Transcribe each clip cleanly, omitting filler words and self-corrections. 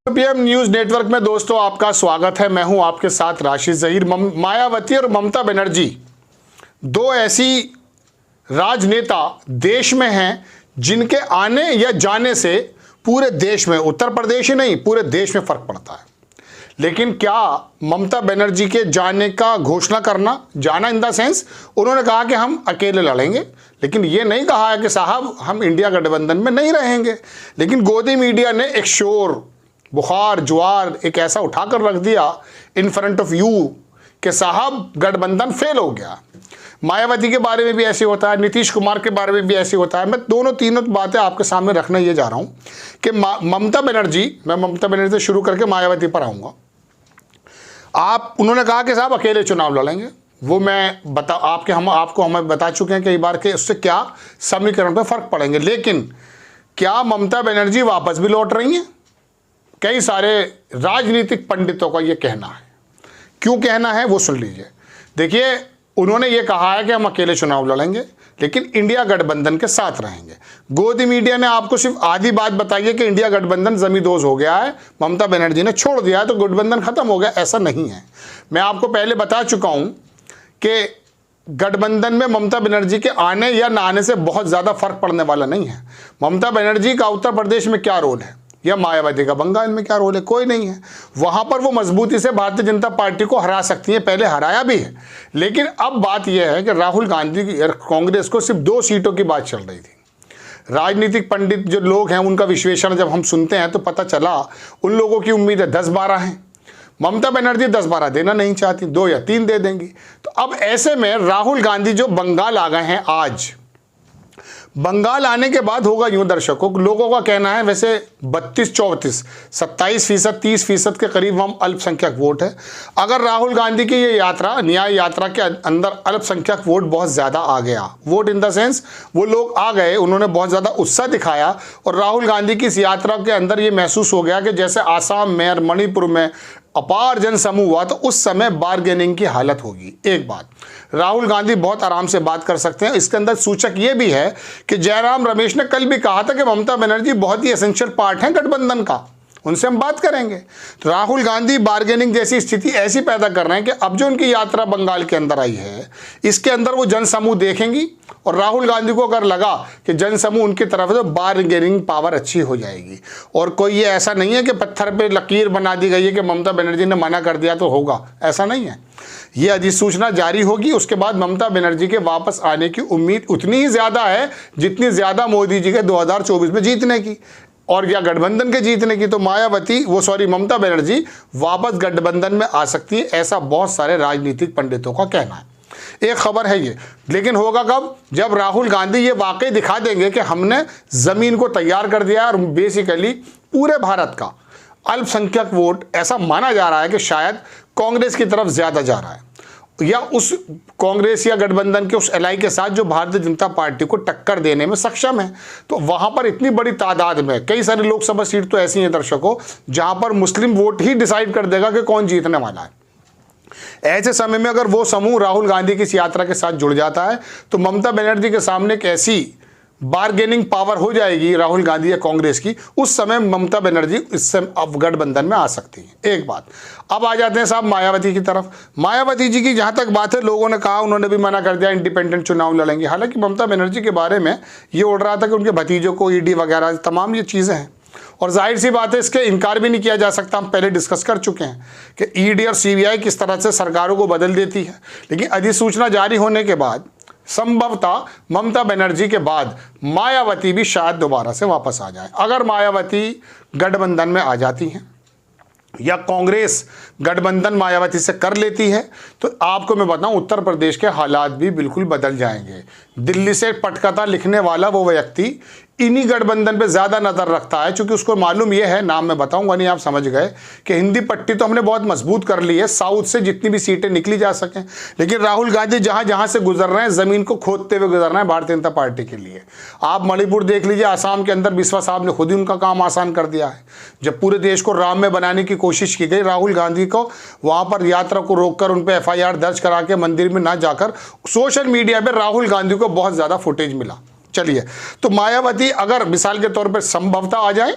PM news network में दोस्तों आपका स्वागत है। मैं हूं आपके साथ राशिद जहीर। मायावती और ममता बनर्जी दो ऐसी राजनेता देश में हैं जिनके आने या जाने से पूरे देश में, उत्तर प्रदेश ही नहीं पूरे देश में फर्क पड़ता है। लेकिन क्या ममता बनर्जी के जाने का घोषणा करना, जाना इन द सेंस उन्होंने कहा कि हम अकेले लड़ेंगे, लेकिन ये नहीं कहा है कि साहब हम इंडिया गठबंधन में नहीं रहेंगे। लेकिन गोदी मीडिया ने एक शोर, बुखार, ज्वार एक ऐसा उठाकर रख दिया इन फ्रंट ऑफ यू कि साहब गठबंधन फेल हो गया। मायावती के बारे में भी ऐसे होता है, नीतीश कुमार के बारे में भी ऐसे होता है। मैं तीनों बातें आपके सामने रखने ये जा रहा हूँ कि ममता बनर्जी से शुरू करके मायावती पर आऊँगा। उन्होंने कहा कि साहब अकेले चुनाव लड़ेंगे, वो मैं आपको हमें बता चुके हैं कई बार कि उससे क्या समीकरण पर फर्क पड़ेंगे। लेकिन क्या ममता बनर्जी वापस भी लौट रही हैं? कई सारे राजनीतिक पंडितों का ये कहना है। क्यों कहना है वो सुन लीजिए। देखिए, उन्होंने ये कहा है कि हम अकेले चुनाव लड़ेंगे लेकिन इंडिया गठबंधन के साथ रहेंगे। गोदी मीडिया ने आपको सिर्फ आधी बात बताई है कि इंडिया गठबंधन जमींदोज हो गया है, ममता बनर्जी ने छोड़ दिया है तो गठबंधन खत्म हो गया। ऐसा नहीं है। मैं आपको पहले बता चुका हूं कि गठबंधन में ममता बनर्जी के आने या ना आने से बहुत ज़्यादा फर्क पड़ने वाला नहीं है। ममता बनर्जी का उत्तर प्रदेश में क्या रोल है या मायावती का बंगाल में क्या रोल है? कोई नहीं है। वहाँ पर वो मजबूती से भारतीय जनता पार्टी को हरा सकती है, पहले हराया भी है। लेकिन अब बात यह है कि राहुल गांधी की कांग्रेस को सिर्फ 2 सीटों की बात चल रही थी। राजनीतिक पंडित जो लोग हैं उनका विश्लेषण जब हम सुनते हैं तो पता चला उन लोगों की उम्मीद है 10-12 हैं। ममता बनर्जी 10-12 देना नहीं चाहती, 2 या 3 दे देंगी। तो अब ऐसे में राहुल गांधी जो बंगाल आ गए हैं, आज बंगाल आने के बाद होगा यूं, दर्शकों लोगों का कहना है वैसे 32-34 27% 30% के करीब हम अल्पसंख्यक वोट है। अगर राहुल गांधी की ये यात्रा, न्याय यात्रा के अंदर अल्पसंख्यक वोट बहुत ज़्यादा आ गया, वोट इन द सेंस वो लोग आ गए, उन्होंने बहुत ज़्यादा उत्साह दिखाया और राहुल गांधी की इस यात्रा के अंदर ये महसूस हो गया कि जैसे आसाम में और मणिपुर में अपार जन समूह हुआ तो उस समय बार्गेनिंग की हालत होगी। एक बात, राहुल गांधी बहुत आराम से बात कर सकते हैं। इसके अंदर सूचक ये भी है कि जयराम रमेश ने कल भी कहा था कि ममता बनर्जी बहुत ही एसेंशियल पार्ट है गठबंधन का, उनसे हम बात करेंगे। तो राहुल गांधी बार्गेनिंग जैसी स्थिति ऐसी पैदा कर रहे हैं कि अब जो उनकी यात्रा बंगाल के अंदर आई है इसके अंदर वो जनसमूह देखेंगी और राहुल गांधी को अगर लगा कि जनसमूह उनकी तरफ है तो बार्गेनिंग पावर अच्छी हो जाएगी। और कोई ये ऐसा नहीं है कि पत्थर पे लकीर बना दी गई है कि ममता बनर्जी ने मना कर दिया तो होगा, ऐसा नहीं है। ये अधिसूचना जारी होगी, उसके बाद ममता बनर्जी के वापस आने की उम्मीद उतनी ही ज़्यादा है जितनी ज़्यादा मोदी जी के 2024 में जीतने की और या गठबंधन के जीतने की। तो ममता बनर्जी वापस गठबंधन में आ सकती है, ऐसा बहुत सारे राजनीतिक पंडितों का कहना है। एक खबर है ये, लेकिन होगा कब? जब राहुल गांधी ये वाकई दिखा देंगे कि हमने जमीन को तैयार कर दिया और बेसिकली पूरे भारत का अल्पसंख्यक वोट ऐसा माना जा रहा है कि शायद कांग्रेस की तरफ ज्यादा जा रहा है या उस कांग्रेस या गठबंधन के उस एलाई के साथ जो भारतीय जनता पार्टी को टक्कर देने में सक्षम है। तो वहां पर इतनी बड़ी तादाद में कई सारी लोकसभा सीट तो ऐसी हैं दर्शकों जहां पर मुस्लिम वोट ही डिसाइड कर देगा कि कौन जीतने वाला है। ऐसे समय में अगर वो समूह राहुल गांधी की इस यात्रा के साथ जुड़ जाता है तो ममता बनर्जी के सामने एक ऐसी बार्गेनिंग पावर हो जाएगी राहुल गांधी या कांग्रेस की, उस समय ममता बनर्जी इससे अब गठबंधन में आ सकती है। एक बात, अब आ जाते हैं साहब मायावती की तरफ। मायावती जी की जहां तक बात है, लोगों ने कहा, उन्होंने भी मना कर दिया इंडिपेंडेंट चुनाव लड़ेंगे। हालांकि ममता बनर्जी के बारे में ये उड़ रहा था कि उनके भतीजों को ईडी वगैरह तमाम ये चीज़ें हैं और जाहिर सी बात है इसके इनकार भी नहीं किया जा सकता। हम पहले डिस्कस कर चुके हैं कि ईडी और सीबीआई किस तरह से सरकारों को बदल देती है। लेकिन अधिसूचना जारी होने के बाद संभवतः ममता बनर्जी के बाद मायावती भी शायद दोबारा से वापस आ जाए। अगर मायावती गठबंधन में आ जाती हैं या कांग्रेस गठबंधन मायावती से कर लेती है तो आपको मैं बताऊं उत्तर प्रदेश के हालात भी बिल्कुल बदल जाएंगे। दिल्ली से पटकथा लिखने वाला वो व्यक्ति इन्हीं गठबंधन पे ज़्यादा नज़र रखता है, क्योंकि उसको मालूम ये है, नाम मैं बताऊंगा नहीं, आप समझ गए कि हिंदी पट्टी तो हमने बहुत मजबूत कर ली है, साउथ से जितनी भी सीटें निकली जा सकें। लेकिन राहुल गांधी जहां जहां से गुजर रहे हैं ज़मीन को खोदते हुए गुजर रहे हैं भारतीय जनता पार्टी के लिए। आप मणिपुर देख लीजिए, आसाम के अंदर बिस्वा साहब ने खुद ही उनका काम आसान कर दिया है। जब पूरे देश को राम में बनाने की कोशिश की गई, राहुल गांधी को वहाँ पर यात्रा को रोककर उन पर FIR दर्ज करा के मंदिर में ना जाकर सोशल मीडिया पर राहुल गांधी को बहुत ज़्यादा फुटेज मिला। चलिए, तो मायावती अगर मिसाल के तौर पर संभवतः आ जाए,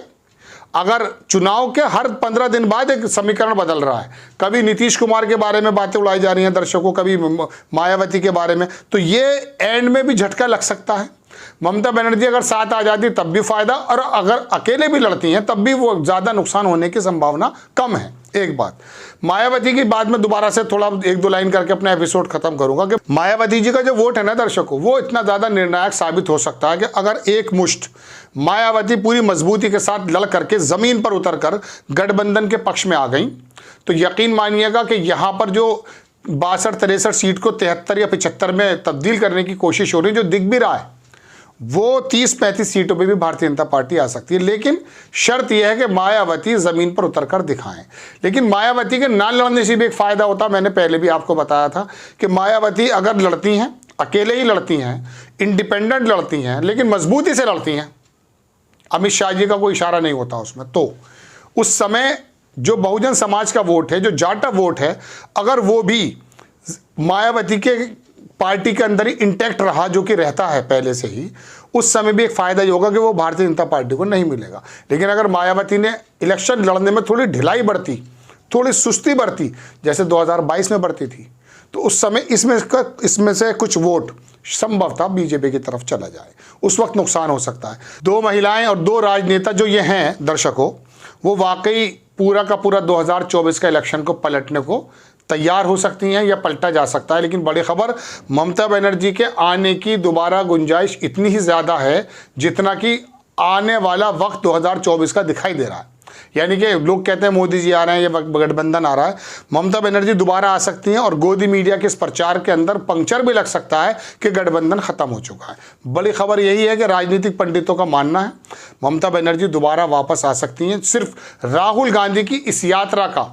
अगर चुनाव के हर 15 दिन बाद एक समीकरण बदल रहा है, कभी नीतीश कुमार के बारे में बातें उड़ाई जा रही हैं दर्शकों, कभी मायावती के बारे में, तो ये एंड में भी झटका लग सकता है। ममता बनर्जी अगर साथ आ जाती तब भी फायदा, और अगर अकेले भी लड़ती हैं तब भी वो ज़्यादा नुकसान होने की संभावना कम है। एक बात, मायावती की बात में दोबारा से थोड़ा 1-2 लाइन करके अपना एपिसोड खत्म करूंगा कि मायावती जी का जो वोट है ना दर्शकों, वो इतना ज़्यादा निर्णायक साबित हो सकता है कि अगर एक मुश्त मायावती पूरी मजबूती के साथ लड़ करके ज़मीन पर उतर कर गठबंधन के पक्ष में आ गई, तो यकीन मानिएगा कि यहाँ पर जो 62-63 सीट को 73 या 75 में तब्दील करने की कोशिश हो रही है, जो दिख भी रहा है, वो 30-35 सीटों पे भी भारतीय जनता पार्टी आ सकती है। लेकिन शर्त यह है कि मायावती ज़मीन पर उतर कर दिखाएं। लेकिन मायावती के ना लड़ने से भी एक फ़ायदा होता, मैंने पहले भी आपको बताया था कि मायावती अगर लड़ती हैं, अकेले ही लड़ती हैं, इंडिपेंडेंट लड़ती हैं, लेकिन मजबूती से लड़ती हैं, अमित शाह जी का कोई इशारा नहीं होता उसमें, तो उस समय जो बहुजन समाज का वोट है, जो जाटा वोट है, अगर वो भी मायावती के पार्टी के अंदर ही इंटैक्ट रहा, जो कि रहता है पहले से ही, उस समय भी एक फ़ायदा ये होगा कि वो भारतीय जनता पार्टी को नहीं मिलेगा। लेकिन अगर मायावती ने इलेक्शन लड़ने में थोड़ी ढिलाई बरती, थोड़ी सुस्ती बरती, जैसे 2022 में बरती थी, तो उस समय इसमें से कुछ वोट संभवतः बीजेपी की तरफ चला जाए, उस वक्त नुकसान हो सकता है। 2 महिलाएं और 2 राजनेता जो ये हैं दर्शकों, वो वाकई पूरा का पूरा 2024 का इलेक्शन को पलटने को तैयार हो सकती हैं या पलटा जा सकता है। लेकिन बड़ी खबर, ममता बनर्जी के आने की दोबारा गुंजाइश इतनी ही ज़्यादा है जितना कि आने वाला वक्त 2024 का दिखाई दे रहा है। यानी कि लोग कहते हैं मोदी जी आ रहे हैं या गठबंधन आ रहा है, ममता बनर्जी दोबारा आ सकती हैं और गोदी मीडिया के इस प्रचार के अंदर पंक्चर भी लग सकता है कि गठबंधन खत्म हो चुका है। बड़ी खबर यही है कि राजनीतिक पंडितों का मानना है ममता बनर्जी दोबारा वापस आ सकती हैं। सिर्फ राहुल गांधी की इस यात्रा का,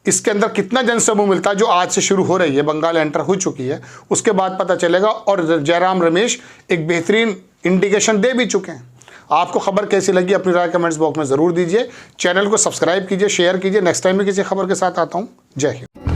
इसके अंदर कितना जनसमूह मिलता है, जो आज से शुरू हो रही है, बंगाल एंटर हो चुकी है, उसके बाद पता चलेगा। और जयराम रमेश एक बेहतरीन इंडिकेशन दे भी चुके हैं। आपको खबर कैसी लगी अपनी राय कमेंट्स बॉक्स में ज़रूर दीजिए। चैनल को सब्सक्राइब कीजिए, शेयर कीजिए। नेक्स्ट टाइम में किसी खबर के साथ आता हूँ। जय हिंद।